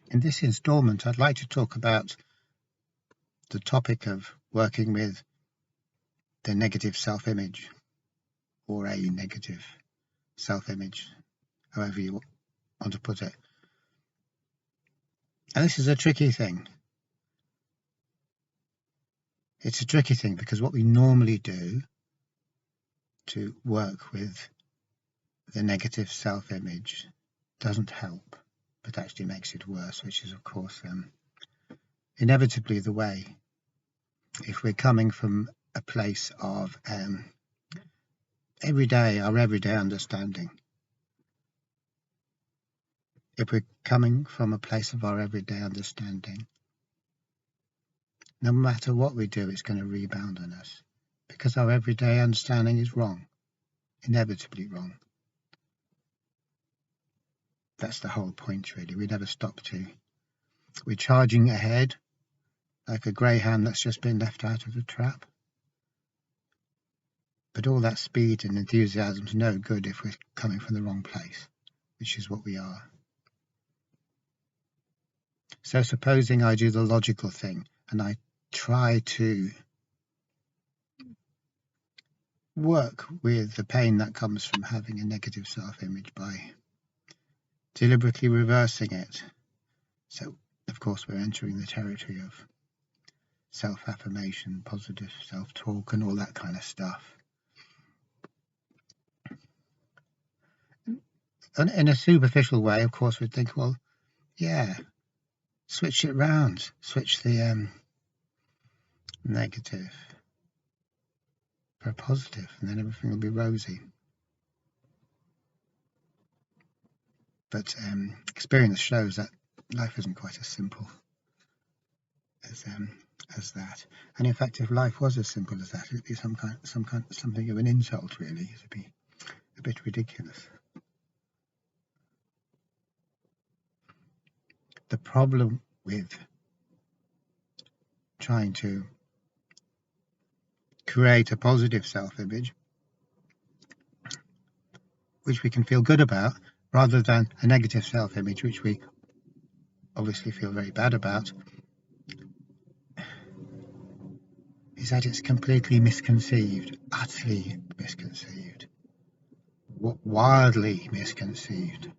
In this instalment, I'd like to talk about the topic of working with the negative self-image, or a negative self-image, however you want to put it. And this is a tricky thing. It's a tricky thing because what we normally do to work with the negative self-image doesn't help, but actually makes it worse, which is, of course, inevitably the way. If we're coming from a place of our everyday understanding, if we're coming from a place of our everyday understanding, no matter what we do, it's going to rebound on us because our everyday understanding is wrong, inevitably wrong. That's the whole point, really. We never stop to. We're charging ahead like a greyhound that's just been left out of the trap. But all that speed and enthusiasm is no good if we're coming from the wrong place, which is what we are. So supposing I do the logical thing and I try to work with the pain that comes from having a negative self-image by deliberately reversing it. So, of course, we're entering the territory of self-affirmation, positive self-talk, and all that kind of stuff. And in a superficial way, of course, we'd think, well, yeah, switch it round, switch the negative for a positive, and then everything will be rosy. But experience shows that life isn't quite as simple as that. And in fact, if life was as simple as that, it'd be something of an insult, really. It'd be a bit ridiculous. The problem with trying to create a positive self-image, which we can feel good about, rather than a negative self-image, which we obviously feel very bad about, is that it's completely misconceived, utterly misconceived, wildly misconceived.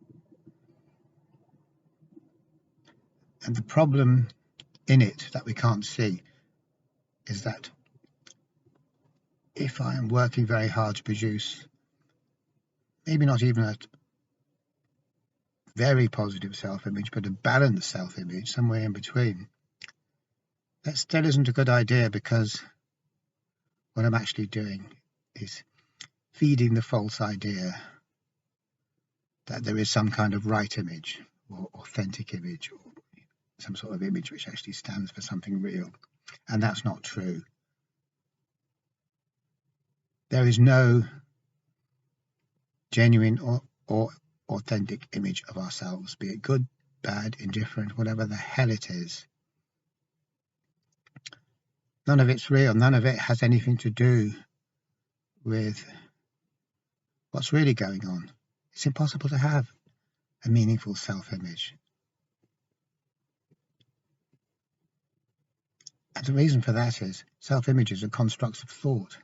And the problem in it that we can't see is that if I am working very hard to produce maybe not even a very positive self-image, but a balanced self-image, somewhere in between, that still isn't a good idea, because what I'm actually doing is feeding the false idea that there is some kind of right image or authentic image or some sort of image which actually stands for something real. And that's not true. There is no genuine or authentic image of ourselves, be it good, bad, indifferent, whatever the hell it is. None of it's real. None of it has anything to do with what's really going on. It's impossible to have a meaningful self-image. And the reason for that is self-images are constructs of thought,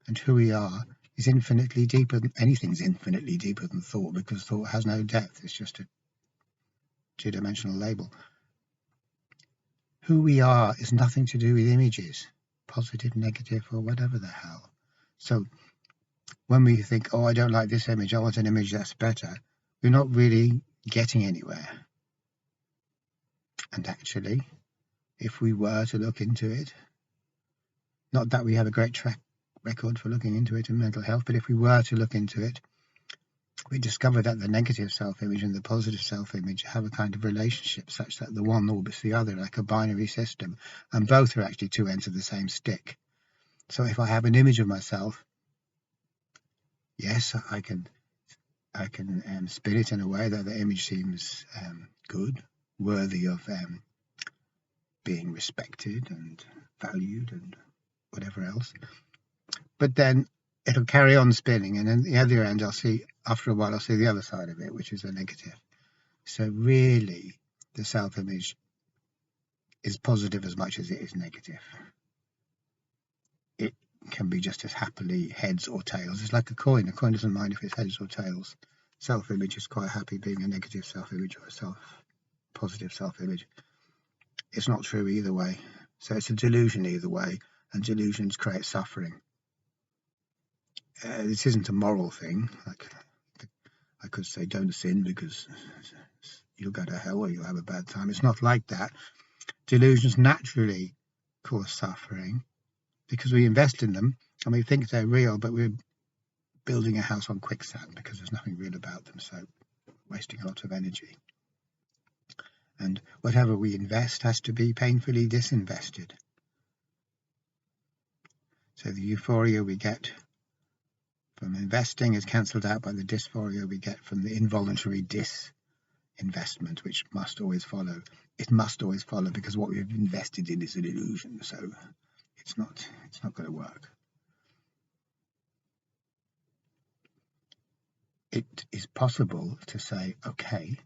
and who we are is infinitely deeper than anything's infinitely deeper than thought, because thought has no depth. It's just a two-dimensional label. Who we are is nothing to do with images, positive, negative, or whatever the hell. So when we think, oh, I don't like this image, I want an image that's better, we're not really getting anywhere. And actually, if we were to look into it, not that we have a great track record for looking into it in mental health, but if we were to look into it, we discover that the negative self-image and the positive self-image have a kind of relationship such that the one orbits the other like a binary system, and both are actually two ends of the same stick. So if I have an image of myself, yes, I can spin it in a way that the image seems good, worthy of being respected and valued and whatever else. But then it'll carry on spinning, and at the other end, after a while, I'll see the other side of it, which is a negative. So really, the self-image is positive as much as it is negative. It can be just as happily heads or tails. It's like a coin. A coin doesn't mind if it's heads or tails. Self-image is quite happy being a negative self-image or a positive self-image. It's not true either way. So it's a delusion either way, and delusions create suffering. This isn't a moral thing. Like I could say, don't sin because you'll go to hell or you'll have a bad time. It's not like that. Delusions naturally cause suffering because we invest in them and we think they're real, but we're building a house on quicksand because there's nothing real about them, so wasting a lot of energy. And whatever we invest has to be painfully disinvested. So the euphoria we get from investing is cancelled out by the dysphoria we get from the involuntary disinvestment, which must always follow. It must always follow because what we've invested in is an illusion, so it's not going to work. It is possible to say, okay,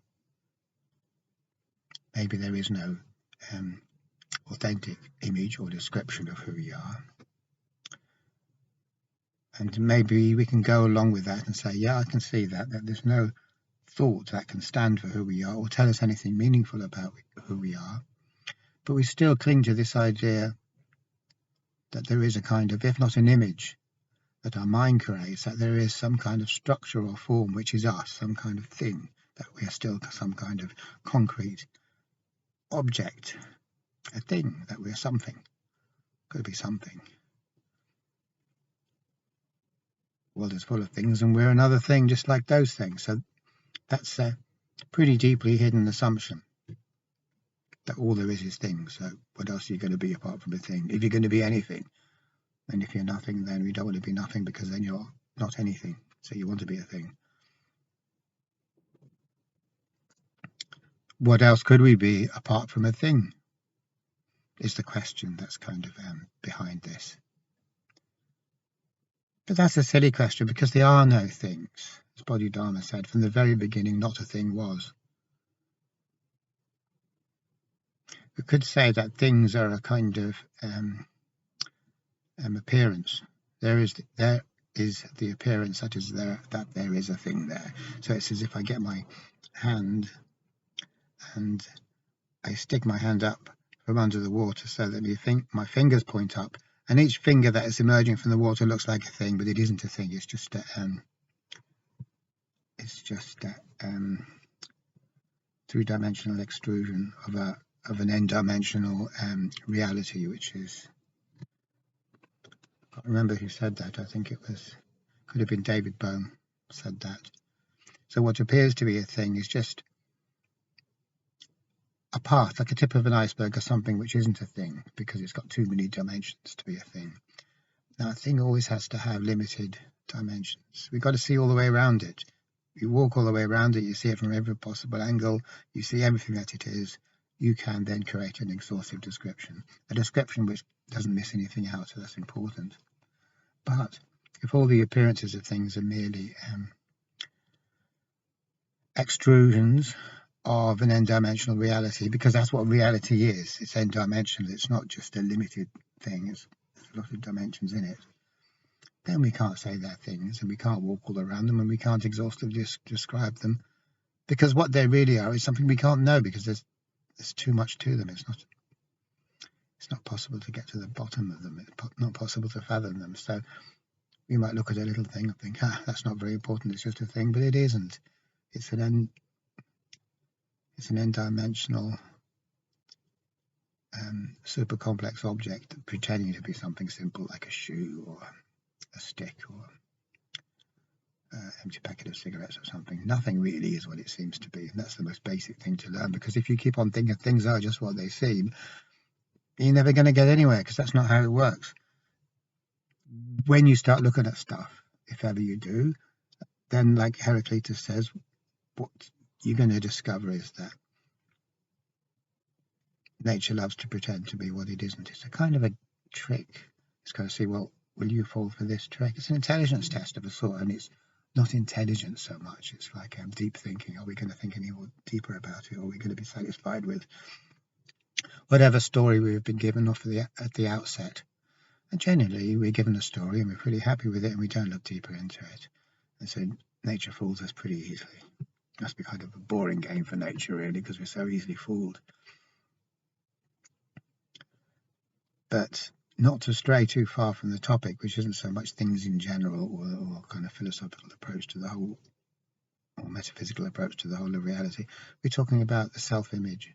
maybe there is no authentic image or description of who we are. And maybe we can go along with that and say, yeah, I can see that there's no thought that can stand for who we are or tell us anything meaningful about who we are. But we still cling to this idea that there is a kind of, if not an image, that our mind creates, that there is some kind of structure or form which is us, some kind of thing, that we are still some kind of concrete object, a thing, that we are something. Could be something. The world is full of things and we're another thing just like those things. So that's a pretty deeply hidden assumption that all there is things. So what else are you going to be apart from a thing? If you're going to be anything, and if you're nothing, then you don't want to be nothing because then you're not anything. So you want to be a thing. What else could we be apart from a thing? Is the question that's kind of behind this. But that's a silly question because there are no things. As Bodhidharma said, from the very beginning, not a thing was. We could say that things are a kind of appearance. There is the appearance that there is a thing there. So it's as if I get my hand and I stick my hand up from under the water so that my fingers point up, and each finger that is emerging from the water looks like a thing, but it isn't a thing. It's just three-dimensional extrusion of an n-dimensional reality, which is, I can't remember who said that. I think could have been David Bohm said that. So what appears to be a thing is just a path, like a tip of an iceberg, or something which isn't a thing because it's got too many dimensions to be a thing. Now, a thing always has to have limited dimensions. We've got to see all the way around it. You walk all the way around it, you see it from every possible angle, you see everything that it is. You can then create an exhaustive description, a description which doesn't miss anything out, so that's important. But if all the appearances of things are merely extrusions of an n-dimensional reality, because that's what reality is, it's n-dimensional, it's not just a limited thing, there's a lot of dimensions in it, then we can't say they're things, and we can't walk all around them, and we can't exhaustively describe them, because what they really are is something we can't know, because there's too much to them. It's not possible to get to the bottom of them. It's not possible to fathom them. So we might look at a little thing and think, that's not very important, it's just a thing, but it isn't. It's an n-dimensional super complex object pretending to be something simple like a shoe or a stick or an empty packet of cigarettes or something. Nothing really is what it seems to be, and that's the most basic thing to learn, because if you keep on thinking things are just what they seem, you're never going to get anywhere, because that's not how it works. When you start looking at stuff, if ever you do, then like Heraclitus says, what you're going to discover is that nature loves to pretend to be what it isn't. It's a kind of a trick. It's going to see, well, will you fall for this trick? It's an intelligence test of a sort, and it's not intelligence so much. It's like deep thinking. Are we going to think any more deeper about it, or are we going to be satisfied with whatever story we've been given off at the outset? And generally, we're given a story and we're pretty happy with it, and we don't look deeper into it. And so nature fools us pretty easily. It must be kind of a boring game for nature, really, because we're so easily fooled. But not to stray too far from the topic, which isn't so much things in general or kind of philosophical approach to the whole, or metaphysical approach to the whole of reality, we're talking about the self-image.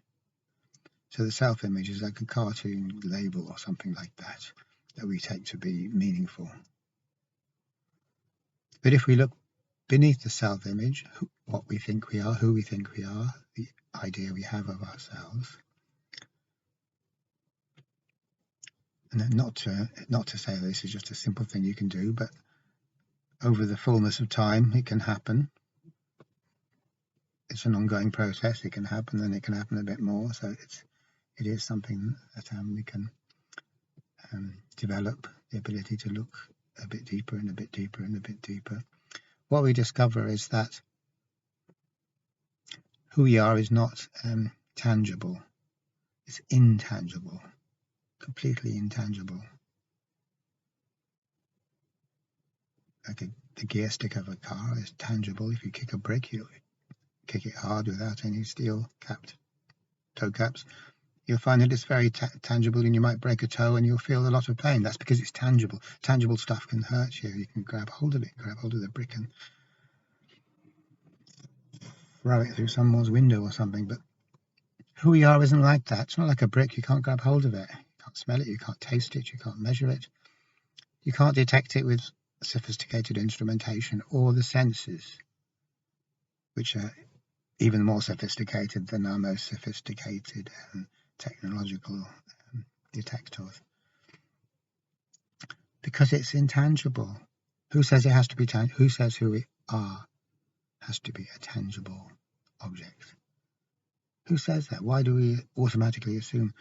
So the self-image is like a cartoon label or something like that we take to be meaningful. But if we look beneath the self-image, what we think we are, who we think we are, the idea we have of ourselves, and not to say that this is just a simple thing you can do, but over the fullness of time it can happen. It's an ongoing process. It can happen, and it can happen a bit more. So it is something that we can develop the ability to look a bit deeper and a bit deeper and a bit deeper. What we discover is that who we are is not tangible. It's intangible, completely intangible. Like the gear stick of a car is tangible. If you kick a brick, you kick it hard without any steel capped toe caps, you'll find that it's very tangible, and you might break a toe and you'll feel a lot of pain. That's because it's tangible. Tangible stuff can hurt you. You can grab hold of it, grab hold of the brick and throw it through someone's window or something. But who we are isn't like that. It's not like a brick. You can't grab hold of it. You can't smell it. You can't taste it. You can't measure it. You can't detect it with sophisticated instrumentation or the senses, which are even more sophisticated than our most sophisticated technological detectors, because it's intangible. Who says it has to be tangible? Who says who we are has to be a tangible object? Who says that? Why do we automatically assume?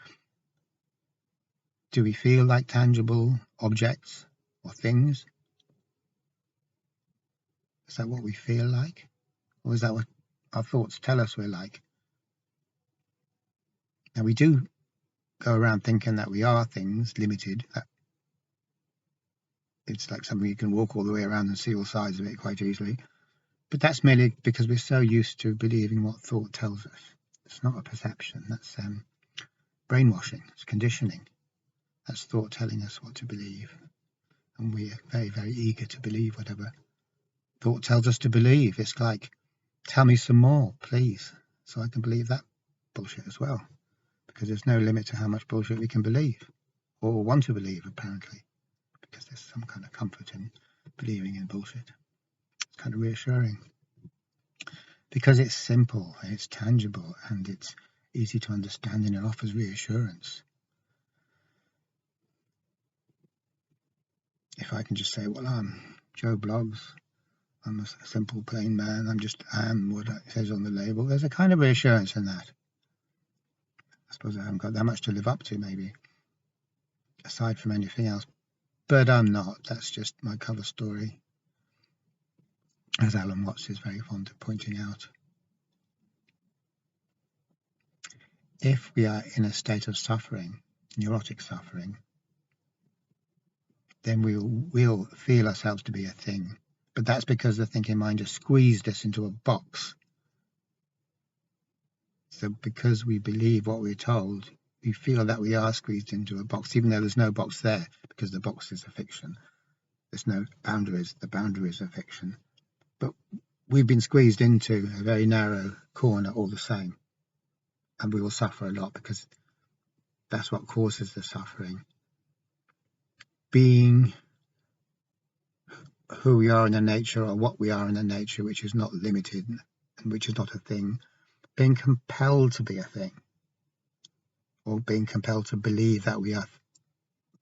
Do we feel like tangible objects or things? Is that what we feel like? Or is that what our thoughts tell us we're like? Now, we do go around thinking that we are things, limited. It's like something you can walk all the way around and see all sides of it quite easily. But that's merely because we're so used to believing what thought tells us. It's not a perception. That's brainwashing. It's conditioning. That's thought telling us what to believe. And we are very, very eager to believe whatever thought tells us to believe. It's like, tell me some more, please, so I can believe that bullshit as well. Because there's no limit to how much bullshit we can believe, or want to believe, apparently. Because there's some kind of comfort in believing in bullshit. It's kind of reassuring. Because it's simple, and it's tangible, and it's easy to understand, and it offers reassurance. If I can just say, well, I'm Joe Bloggs, I'm a simple plain man, I am what it says on the label, there's a kind of reassurance in that. I suppose I haven't got that much to live up to, maybe, aside from anything else. But I'm not. That's just my cover story, as Alan Watts is very fond of pointing out. If we are in a state of suffering, neurotic suffering, then we'll feel ourselves to be a thing. But that's because the thinking mind has squeezed us into a box. So because we believe what we're told, we feel that we are squeezed into a box, even though there's no box there, because the box is a fiction. There's no boundaries. The boundaries are fiction. But we've been squeezed into a very narrow corner all the same. And we will suffer a lot because that's what causes the suffering. Being who we are in the nature, or what we are in the nature, which is not limited and which is not a thing. Being compelled to be a thing, or being compelled to believe that we are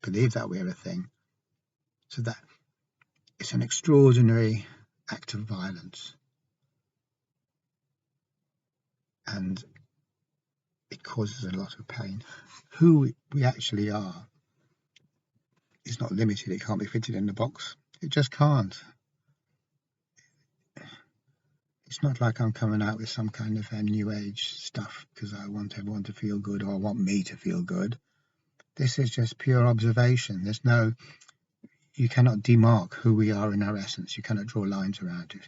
a thing. So that it's an extraordinary act of violence, and it causes a lot of pain. Who we actually are is not limited. It can't be fitted in the box. It just can't. It's not like I'm coming out with some kind of new age stuff because I want everyone to feel good or I want me to feel good. This is just pure observation. You cannot demark who we are in our essence. You cannot draw lines around it,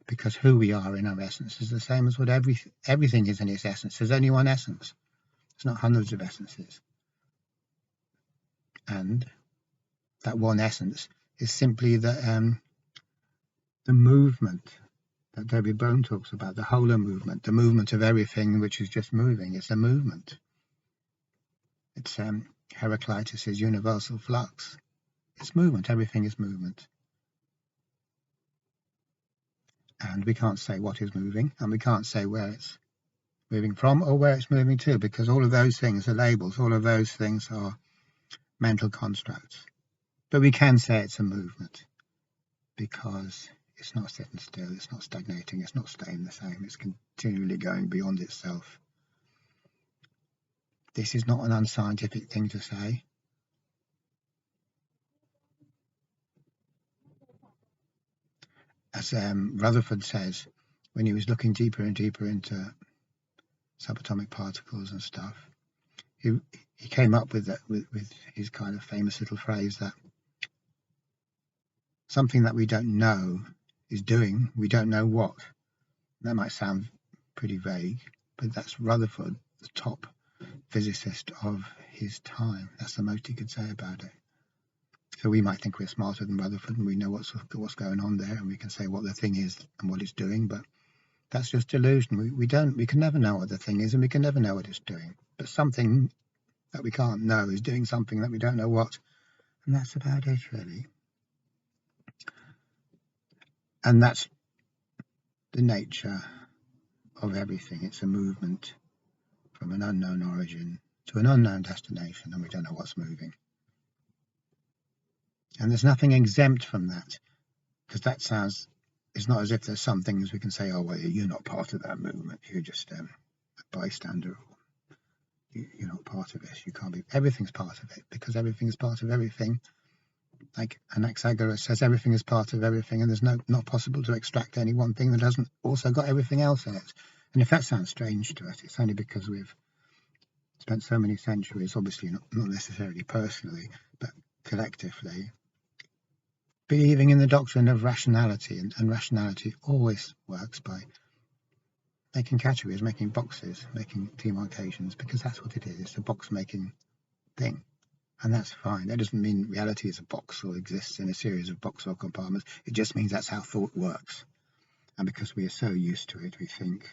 because who we are in our essence is the same as what everything is in its essence. There's only one essence. It's not hundreds of essences. And that one essence is simply the movement that David Bohm talks about, the wholer movement, the movement of everything which is just moving. It's a movement. It's Heraclitus's universal flux. It's movement. Everything is movement. And we can't say what is moving, and we can't say where it's moving from or where it's moving to, because all of those things are labels. All of those things are mental constructs. But we can say it's a movement, because it's not sitting still, it's not stagnating, it's not staying the same, it's continually going beyond itself. This is not an unscientific thing to say. As Rutherford says, when he was looking deeper and deeper into subatomic particles and stuff, he came up with his kind of famous little phrase that something that we don't know is doing, we don't know what. That might sound pretty vague, but that's Rutherford, the top physicist of his time. That's the most he could say about it. So we might think we're smarter than Rutherford and we know what's going on there, and we can say what the thing is and what it's doing, but that's just delusion. We can never know what the thing is, and we can never know what it's doing. But something that we can't know is doing something that we don't know what, and that's about it, really. And that's the nature of everything. It's a movement from an unknown origin to an unknown destination, and we don't know what's moving. And there's nothing exempt from that, because that sounds, it's not as if there's some things we can say, oh, well, you're not part of that movement, you're just a bystander, you're not part of it, you can't be. Everything's part of it, because everything is part of everything. Like Anaxagoras says, everything is part of everything, and there's not possible to extract any one thing that hasn't also got everything else in it. And if that sounds strange to us, it's only because we've spent so many centuries, obviously not necessarily personally, but collectively, believing in the doctrine of rationality, and rationality always works by making categories, making boxes, making demarcations, because that's what it is. It's a box-making thing, and that's fine. That doesn't mean reality is a box or exists in a series of boxes or compartments. It just means that's how thought works, and because we are so used to it, we think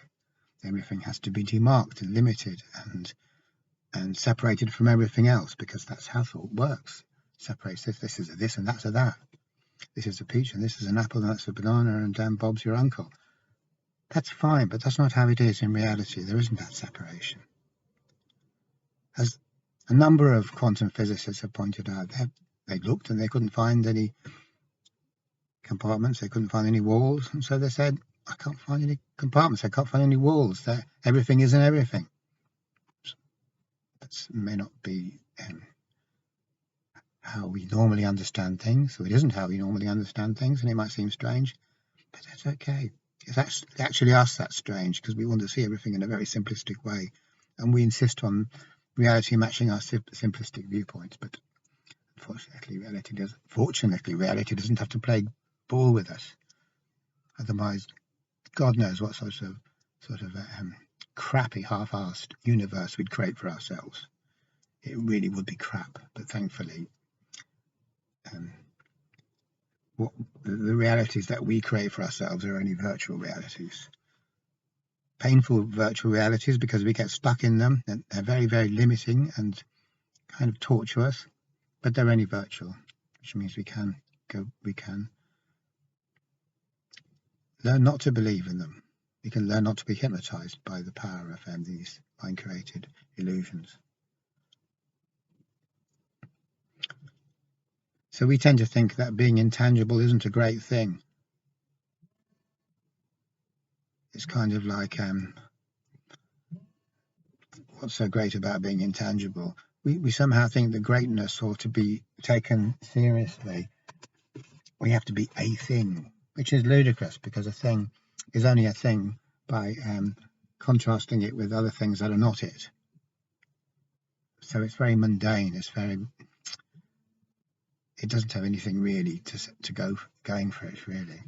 everything has to be demarked and limited and separated from everything else, because that's how thought works. Separates this is a this and that's a that. This is a peach and this is an apple and that's a banana, and Bob's your uncle. That's fine, but that's not how it is in reality. There isn't that separation. As a number of quantum physicists have pointed out, they looked and they couldn't find any compartments, they couldn't find any walls, and so they said, I can't find any compartments, I can't find any walls. Everything is in everything. That may not be how we normally understand things, so it isn't how we normally understand things, and it might seem strange, but that's okay. It's actually us that's strange, because we want to see everything in a very simplistic way, and we insist on reality matching our simplistic viewpoints. But unfortunately, reality doesn't have to play ball with us. Otherwise, God knows what sort of crappy, half-assed universe we'd create for ourselves. It really would be crap. But thankfully, the realities that we create for ourselves are only virtual realities. Painful virtual realities, because we get stuck in them, and they're very, very limiting and kind of torturous, but they're only virtual, which means we can learn not to believe in them. We can learn not to be hypnotized by the power of these mind-created illusions. So we tend to think that being intangible isn't a great thing. It's kind of like, what's so great about being intangible? We somehow think that greatness ought to be taken seriously. We have to be a thing, which is ludicrous, because a thing is only a thing by contrasting it with other things that are not it. So it's very mundane. It doesn't have anything really to going for it, really.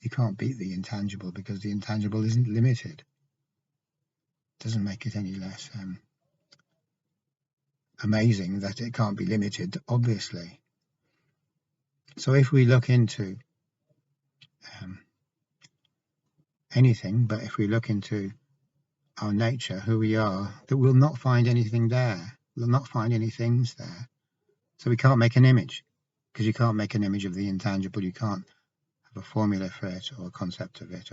You can't beat the intangible because the intangible isn't limited. It doesn't make it any less amazing that it can't be limited, obviously. So if we look into anything, but if we look into our nature, who we are, that we'll not find anything there. We'll not find any things there. So we can't make an image, because you can't make an image of the intangible. You can't have a formula for it, or a concept of it,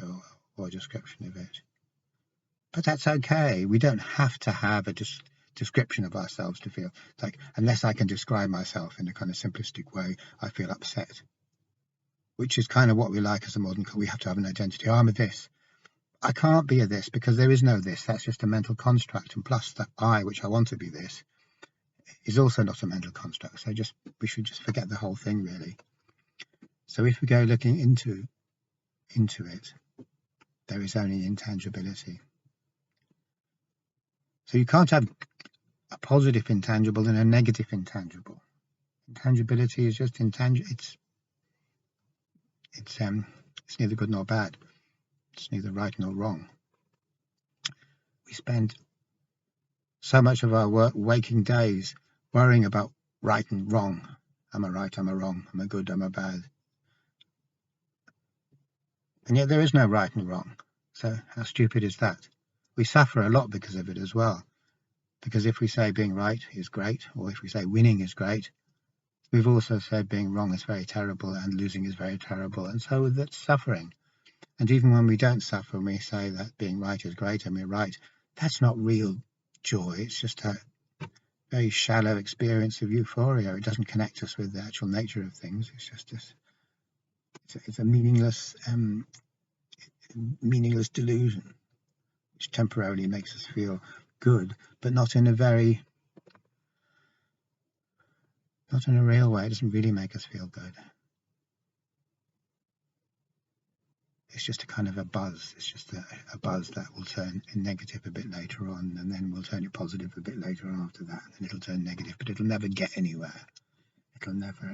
or a description of it. But that's okay. We don't have to have a description of ourselves to feel like, unless I can describe myself in a kind of simplistic way, I feel upset. Which is kind of what we like as a modern culture. We have to have an identity. I'm a this. I can't be a this because there is no this. That's just a mental construct. And plus the I, which I want to be this, is also not a mental construct. So we should just forget the whole thing, really. So if we go looking into it, there is only intangibility. So you can't have a positive intangible and a negative intangible. Intangibility is just intangible. It's neither good nor bad. It's neither right nor wrong. We spend so much of our waking days worrying about right and wrong. Am I right? Am I wrong? Am I good? Am I bad? And yet there is no right and wrong. So how stupid is that? We suffer a lot because of it as well. Because if we say being right is great, or if we say winning is great, we've also said being wrong is very terrible and losing is very terrible. And so that's suffering. And even when we don't suffer, we say that being right is great and we're right. That's not real joy. It's just a very shallow experience of euphoria. It doesn't connect us with the actual nature of things. It's just it's a meaningless delusion, which temporarily makes us feel good, but not in a real way. It doesn't really make us feel good. It's just a kind of a buzz. It's just a buzz that will turn negative a bit later on, and then we'll turn it positive a bit later on after that, and then it'll turn negative, but it'll never get anywhere. It'll never,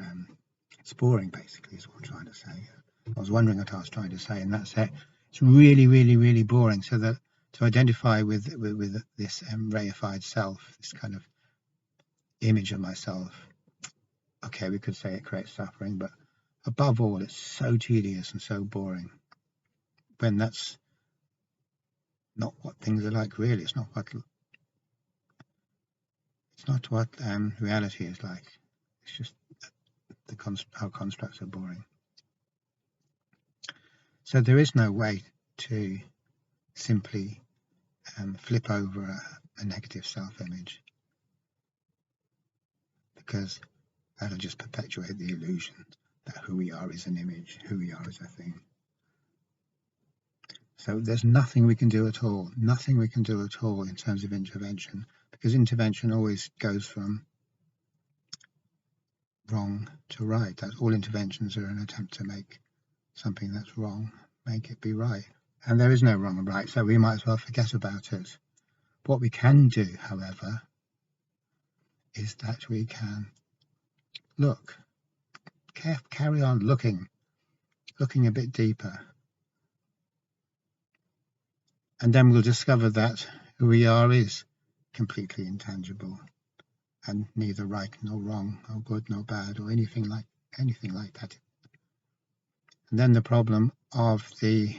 it's boring, basically, is what I'm trying to say. I was wondering what I was trying to say, and that's it. It's really, really, really boring. So that to identify with this reified self, this kind of image of myself, okay, we could say it creates suffering, but above all, it's so tedious and so boring. When that's not what things are like, really. It's not what reality is like. It's just how constructs are boring. So there is no way to simply flip over a negative self-image, because that'll just perpetuate the illusion that who we are is an image, who we are is a thing. So there's nothing we can do at all, in terms of intervention, because intervention always goes from wrong to right. That all interventions are an attempt to make something that's wrong, make it be right. And there is no wrong and right, so we might as well forget about it. What we can do, however, is that we can carry on looking a bit deeper. And then we'll discover that who we are is completely intangible, and neither right nor wrong, or good nor bad, or anything like that. And then the problem of the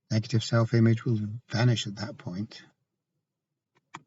negative self-image will vanish at that point,